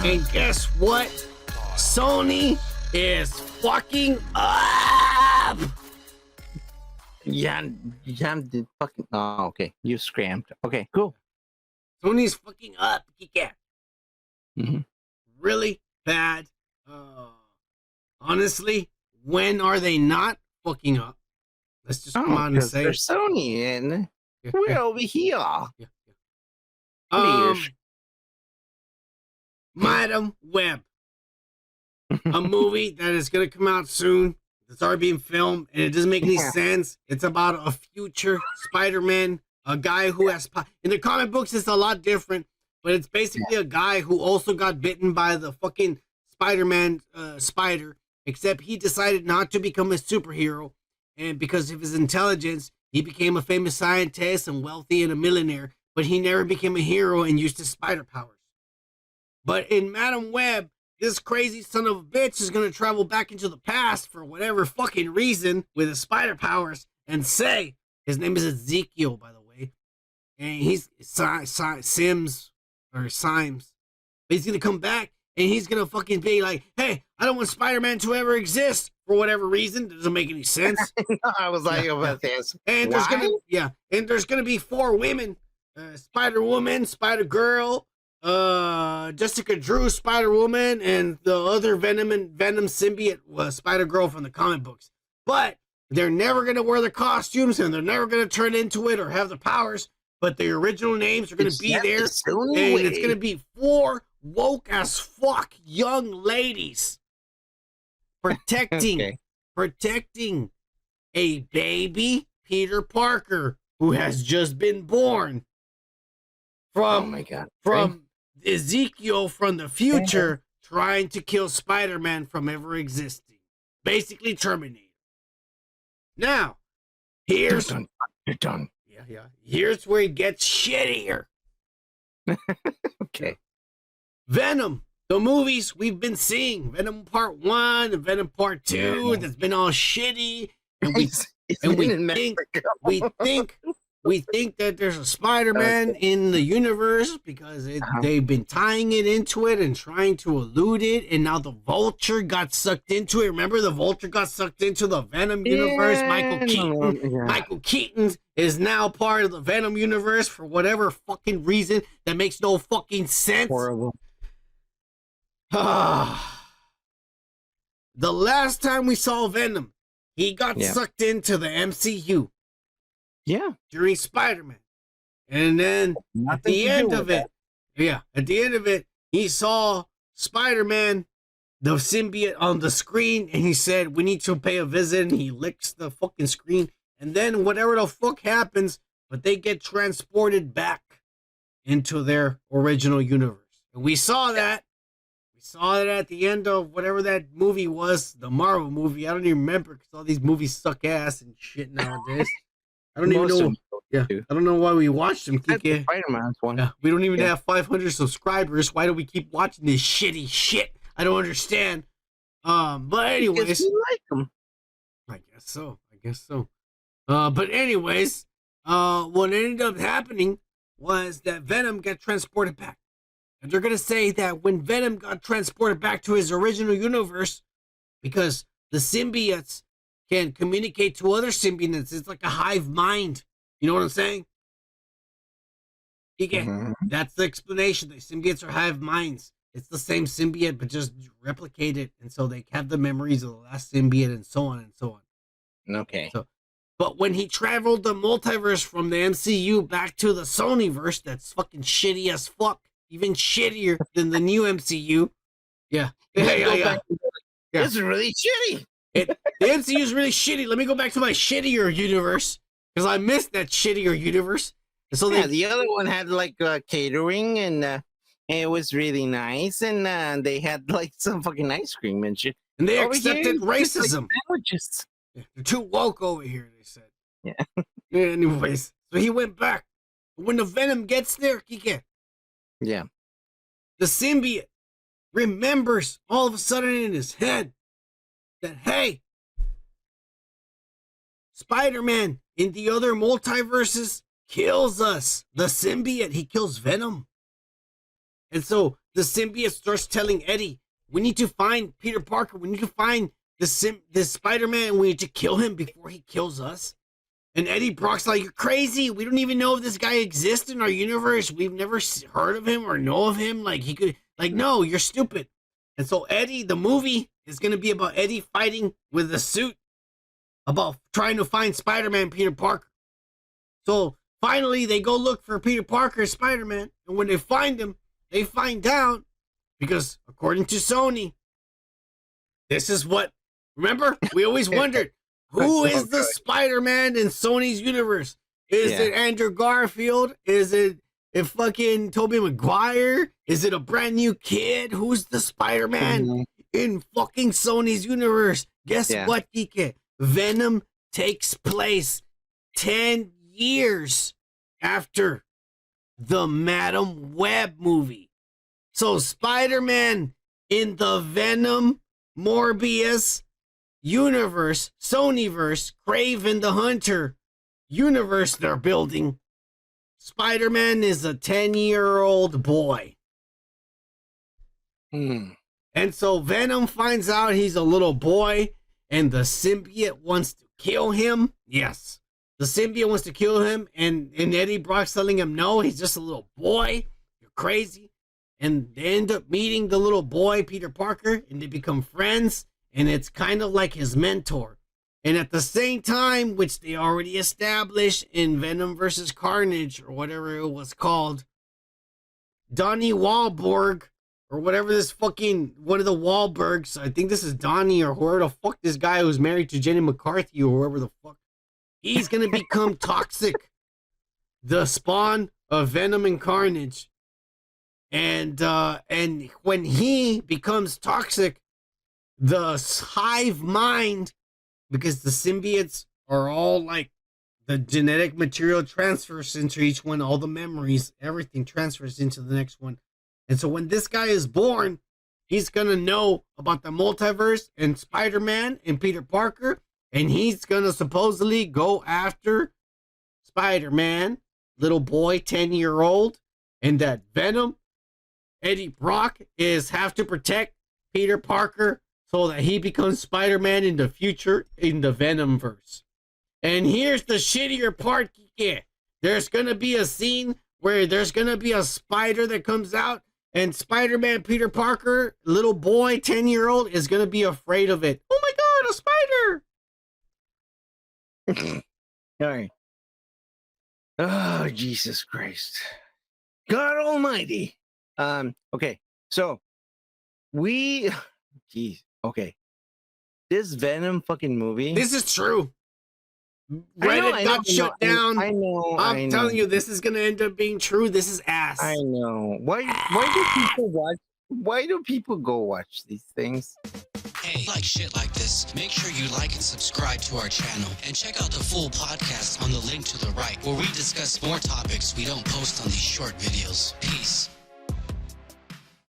And guess what? Sony is fucking up. Yeah, did fucking. Oh, okay. You scrammed. Okay, cool. Sony's fucking up, Kika. Mm-hmm. Really bad. Honestly, when are they not fucking up? Let's just come out and say they're Sony and we're over here. Yeah. Madam Web, a movie that is going to come out soon. It's already being filmed, and it doesn't make any sense. It's about a future Spider-Man, a guy who has... In the comic books, it's a lot different, but it's basically a guy who also got bitten by the fucking Spider-Man spider, except he decided not to become a superhero, and because of his intelligence, he became a famous scientist and wealthy and a millionaire, but he never became a hero and used his spider powers. But in Madam Web, this crazy son of a bitch is going to travel back into the past for whatever fucking reason with his spider powers and say, his name is Ezekiel, by the way, and he's Sims, but he's going to come back and he's going to fucking be like, hey, I don't want Spider-Man to ever exist for whatever reason. It doesn't make any sense. I was like, about this. And there's going to be 4 women, Spider-Woman, Spider-Girl, Jessica Drew, Spider-Woman, and the other Venom symbiote was Spider-Girl from the comic books. But they're never going to wear the costumes, and they're never going to turn into it or have the powers, but the original names are going to be there, and it's going to be 4 woke as fuck young ladies protecting a baby Peter Parker who has just been born from Ezekiel from the future trying to kill Spider-Man from ever existing. Basically Terminator. Now, here's... You're done. Yeah. Here's where it gets shittier. Okay. Venom. The movies we've been seeing. Venom Part 1 and Venom Part 2. That's been all shitty. And we think that there's a Spider-Man in the universe because they've been tying it into it and trying to elude it, and now the Vulture got sucked into it. Remember, the Vulture got sucked into the Venom universe. Michael Keaton is now part of the Venom universe for whatever fucking reason that makes no fucking sense. Horrible. The last time we saw Venom, he got sucked into the MCU. Yeah. During Spider-Man. And then at the end of it, he saw Spider-Man, the symbiote, on the screen, and he said, we need to pay a visit, and he licks the fucking screen, and then whatever the fuck happens, but they get transported back into their original universe. And we saw that. We saw it at the end of whatever that movie was, the Marvel movie. I don't even remember because all these movies suck ass and shit nowadays. I don't even know. I don't know why we watched them. Spider-Man's one. Yeah, we don't even have 500 subscribers. Why do we keep watching this shitty shit? I don't understand. But anyways, because we like them. I guess so. But anyways, what ended up happening was that Venom got transported back, and they're gonna say that when Venom got transported back to his original universe, because the symbiotes can communicate to other symbiotes. It's like a hive mind. You know what I'm saying? That's the explanation. The symbiotes are hive minds. It's the same symbiote, but just replicated. And so they have the memories of the last symbiote and so on and so on. Okay. But when he traveled the multiverse from the MCU back to the Sonyverse, that's fucking shitty as fuck. Even shittier than the new MCU. Yeah. This is really shitty. The MCU is really shitty. Let me go back to my shittier universe because I missed that shittier universe. And so the other one had like catering and it was really nice, and they had like some fucking ice cream and shit. And they accepted racism. Like they're too woke over here, they said. Yeah. Anyways, so he went back. When the Venom gets there, the symbiote remembers all of a sudden in his head that, hey, Spider-Man in the other multiverses kills us. The symbiote, he kills Venom. And so the symbiote starts telling Eddie, we need to find Peter Parker. We need to find this Spider-Man. We need to kill him before he kills us. And Eddie Brock's like, you're crazy. We don't even know if this guy exists in our universe. We've never heard of him or know of him. Like, he could, like, no, you're stupid. And so Eddie, the movie is going to be about Eddie fighting with a suit about trying to find Spider-Man Peter Parker. So finally, they go look for Peter Parker, Spider-Man. And when they find him, they find out, because according to Sony, this is what, remember, we always wondered, who is the Spider-Man in Sony's universe? Is it Andrew Garfield? Is it fucking Tobey Maguire? Is it a brand new kid? Who's the Spider-Man in fucking Sony's universe? Guess what, Kike? Venom takes place 10 years after the Madam Web movie. So Spider-Man in the Venom, Morbius universe, Sonyverse, Kraven the Hunter universe they're building, Spider-Man is a 10-year-old boy. And so Venom finds out he's a little boy and the symbiote wants to kill him. Yes. The symbiote wants to kill him, and Eddie Brock's telling him, no, he's just a little boy. You're crazy. And they end up meeting the little boy, Peter Parker, and they become friends. And it's kind of like his mentor. And at the same time, which they already established in Venom versus Carnage, or whatever it was called, Donnie Wahlberg, or whatever this fucking, one of the Wahlbergs, I think this is Donnie, or whoever the fuck this guy who's married to Jenny McCarthy, or whoever the fuck, he's going to become toxic. The spawn of Venom and Carnage. And when he becomes toxic, the hive mind, because the symbiotes are all like, the genetic material transfers into each one, all the memories, everything transfers into the next one. And so when this guy is born, he's going to know about the multiverse and Spider-Man and Peter Parker, and he's going to supposedly go after Spider-Man, little boy, 10-year-old, and that Venom, Eddie Brock, have to protect Peter Parker so that he becomes Spider-Man in the future in the Venomverse. And here's the shittier part, Kike. There's going to be a scene where there's going to be a spider that comes out, and Spider-Man Peter Parker, little boy, 10-year-old, is going to be afraid of it. Oh my God, a spider! All right. Oh, Jesus Christ. God Almighty. Okay, so okay. This Venom fucking movie. This is true. Reddit got shut down. I know. I'm telling you, this is gonna end up being true. This is ass. I know. Why do people watch? Why do people go watch these things? Hey, like shit like this, make sure you like and subscribe to our channel and check out the full podcast on the link to the right, where we discuss more topics we don't post on these short videos. Peace.